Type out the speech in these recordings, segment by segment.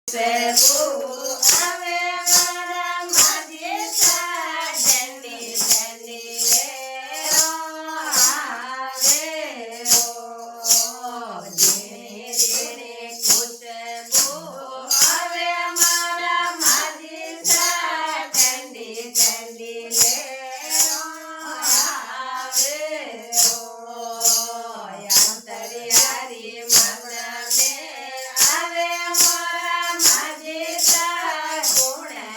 Sebu ave mara madhisa dandi dandi lero ave o dini dini kusebu ave mara madhisa dandi dandi lero ave o yantari hari maname ave mara madhisa guna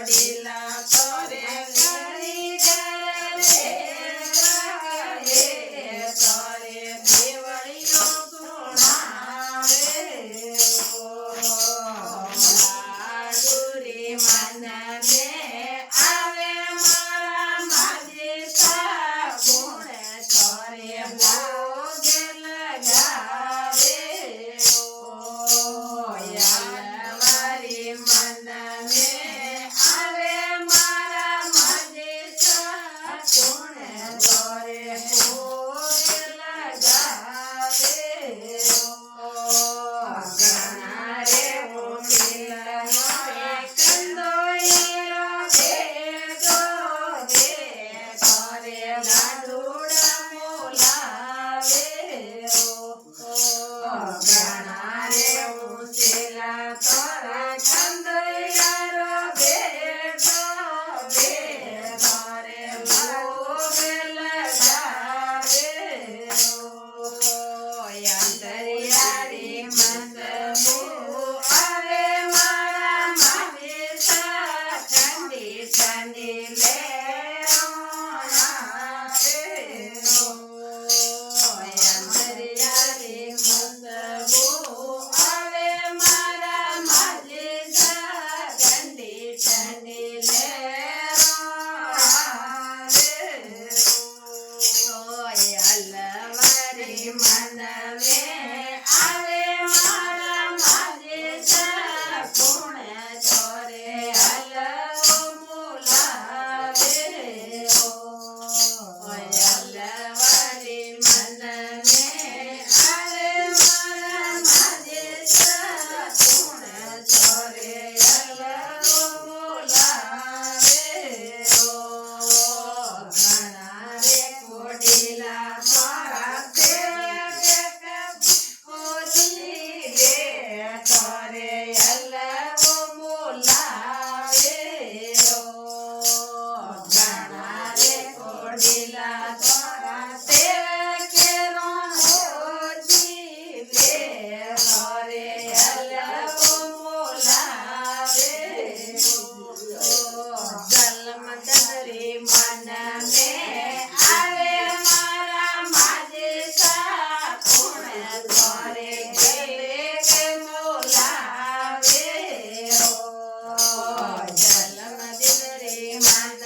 કોડીલા કરે કરી કરે કરે દેવળીઓ સુણાવે લાડુરી મનને આવે મારા માજી સા ગુણ કરે ભોગ લગાવે યાલવારી મનને આવે મારા માજી સા ગુણ કરે ભોગ લગાવે ઘણા રે ઓખીલનો કંદોઈરો ભેગો દે કરે ગાડુડા બોલાવે ઘણા રે ઉંચેલા તોરા કંદોઈરો ભેગો દે કરે ભોગ લગાવે અંતરિયારી મંદબુ આવે મારા માજે સા ઠંડી ઠંડી લે અંતરિયારી મંદબુ આવે મારા માજે સા ઠંડી ઠંડી લે અલવારી મનમે આવે મારા માજે સા ગુણ કરે અલવો બોલાવે અલવારી મનમે આવે મારા માજે સા ગુણ કરે અલવો બોલાવે ઘણા રે કોડીલા મારા કોજી રે કરે અલવો બોલાવે ઘણા રે કોડીલા તારા સેવકેરો મોજી રે કરે અલવો બોલાવે જન્મચંદ્રી મનમે આવે મારા માજે સા ગુણ કરે ગલે કે બોલાવે જન્મચંદ્રી મન